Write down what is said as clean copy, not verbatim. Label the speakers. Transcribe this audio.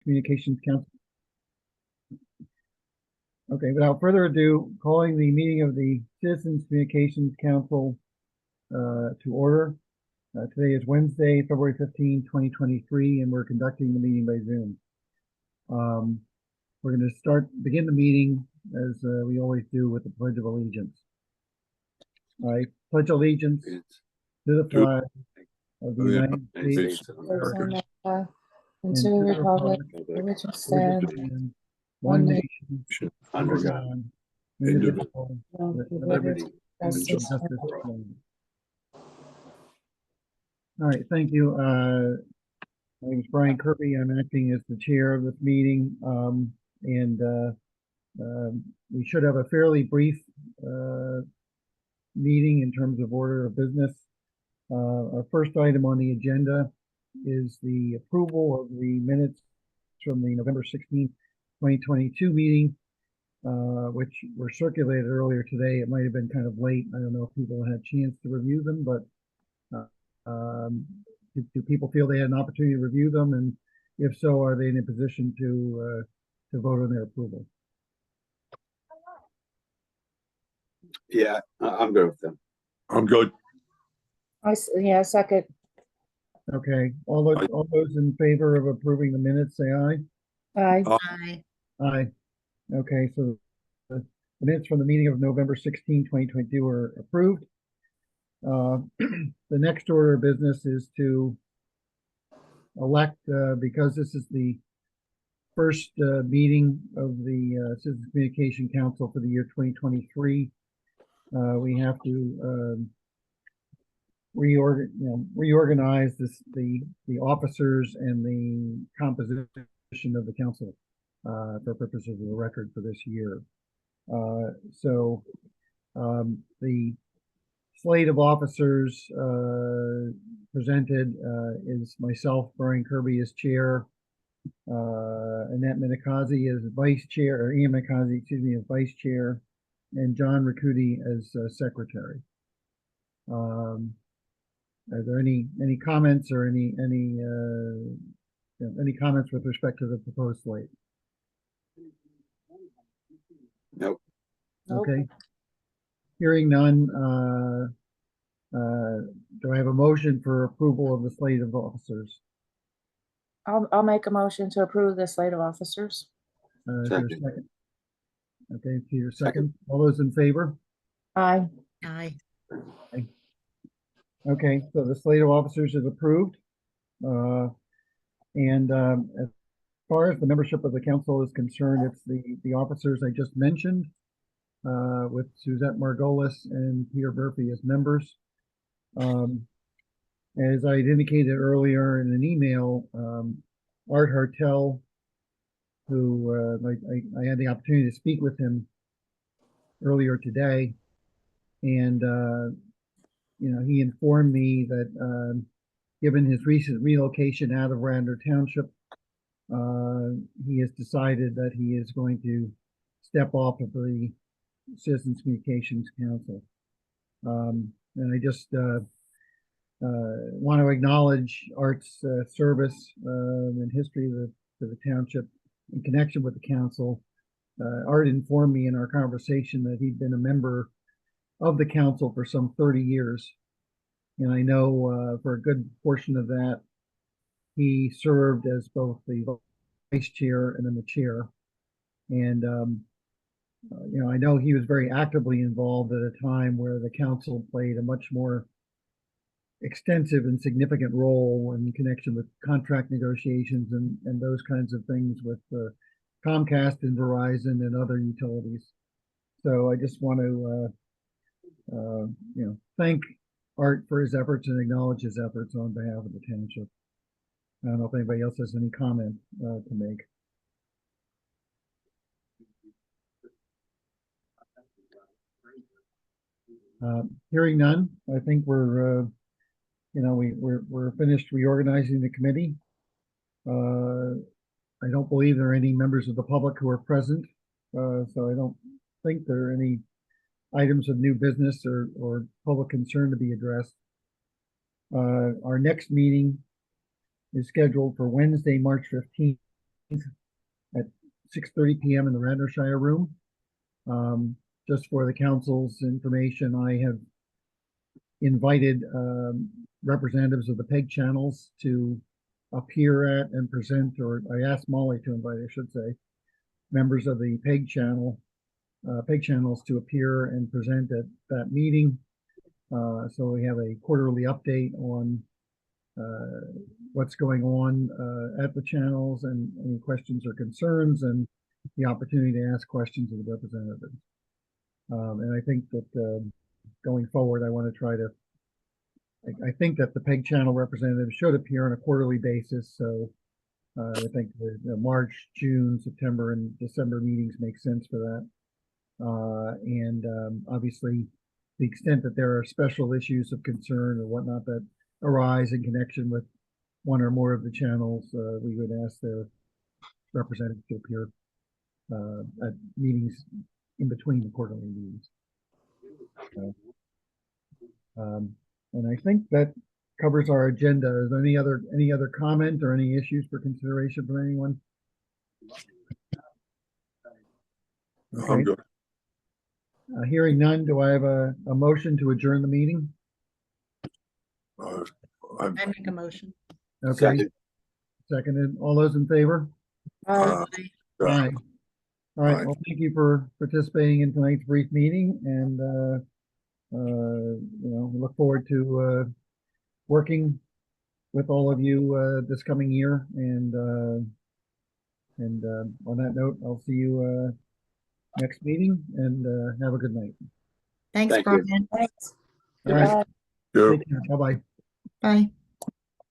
Speaker 1: Communications Council. Okay, without further ado, calling the meeting of the Citizens Communications Council to order. Today is Wednesday, February 15, 2023, and we're conducting the meeting by Zoom. We're going to begin the meeting as we always do with the Pledge of Allegiance. I pledge allegiance to the flag of the United States of America
Speaker 2: and to the republic for which it stands,
Speaker 1: one nation,
Speaker 3: under God,
Speaker 1: indivisible, with
Speaker 3: liberty and
Speaker 1: justice
Speaker 3: justice
Speaker 1: for all. All right, thank you. My name is Brian Kirby. I'm acting as the chair of this meeting, we should have a fairly brief meeting in terms of order of business. Our first item on the agenda is the approval of the minutes from the November 16th, 2022 meeting, which were circulated earlier today. It might have been kind of late. I don't know if people had a chance to review them, but do people feel they had an opportunity to review them? And if so, are they in a position to vote on their approval?
Speaker 3: Yeah, I'm good with them.
Speaker 4: I'm good.
Speaker 2: Yeah, second.
Speaker 1: Okay, all those in favor of approving the minutes, say aye.
Speaker 2: Aye.
Speaker 4: Aye.
Speaker 1: Aye. Okay, so the minutes from the meeting of November 16, 2022 are approved. The next order of business is to elect, because this is the first meeting of the Citizens Communication Council for the year 2023, we have to reorganize the officers and the composition of the council for purposes of the record for this year. The slate of officers presented is myself, Brian Kirby, as chair, Annette Minikazi as vice chair, or Ian Minikazi, excuse me, as vice chair, and John Riccuti as secretary. Are there any comments or any comments with respect to the proposed slate?
Speaker 3: Nope.
Speaker 1: Okay. Hearing none, do I have a motion for approval of the slate of officers?
Speaker 2: I'll make a motion to approve the slate of officers.
Speaker 1: Is there a second? Okay, Peter, second. All those in favor?
Speaker 2: Aye.
Speaker 4: Aye.
Speaker 1: Okay, so the slate of officers is approved. As far as the membership of the council is concerned, it's the officers I just mentioned, with Suzette Margolis and Peter Murphy as members. As I indicated earlier in an email, Art Hartel, who I had the opportunity to speak with him earlier today, and he informed me that given his recent relocation out of Radnor Township, he has decided that he is going to step off of the Citizens Communications Council. And I just want to acknowledge Art's service and history to the township in connection with the council. Art informed me in our conversation that he'd been a member of the council for some 30 years. And I know for a good portion of that, he served as both the vice chair and then the chair. And, I know he was very actively involved at a time where the council played a much more extensive and significant role in connection with contract negotiations and those kinds of things with Comcast and Verizon and other utilities. So I just want to, thank Art for his efforts and acknowledge his efforts on behalf of the township. I don't know if anybody else has any comment to make. Hearing none, I think we're finished reorganizing the committee. I don't believe there are any members of the public who are present, so I don't think there are any items of new business or public concern to be addressed. Our next meeting is scheduled for Wednesday, March 15th, at 6:30 PM in the Radnor Shire Room. Just for the council's information, I have invited representatives of the PEG channels to appear at and present, or I asked Molly to invite, I should say, members of the PEG channels to appear and present at that meeting. So we have a quarterly update on what's going on at the channels and any questions or concerns, and the opportunity to ask questions of the representatives. And I think that going forward, I want to try to, I think that the PEG channel representatives should appear on a quarterly basis. So I think the March, June, September, and December meetings make sense for that. And obviously, the extent that there are special issues of concern or whatnot that arise in connection with one or more of the channels, we would ask their representatives to appear at meetings in between the quarterly meetings. And I think that covers our agenda. Is there any other comment or any issues for consideration from anyone?
Speaker 4: I'm
Speaker 1: Okay.
Speaker 4: good.
Speaker 1: Hearing none, do I have a motion to adjourn the meeting?
Speaker 4: I
Speaker 5: make a motion.
Speaker 1: Okay,
Speaker 3: Second.
Speaker 1: seconded. All those in favor?
Speaker 4: Uh, yeah.
Speaker 1: Aye. All right,
Speaker 4: Aye.
Speaker 1: well, thank you for participating in tonight's brief meeting, and we look forward to working with all of you this coming year. And on that note, I'll see you next meeting, and have a good night.
Speaker 5: Thanks,
Speaker 3: Thank you.
Speaker 5: Brian.
Speaker 2: Thanks.
Speaker 1: All right,
Speaker 4: Yeah.
Speaker 1: take care. Bye-bye.
Speaker 5: Bye.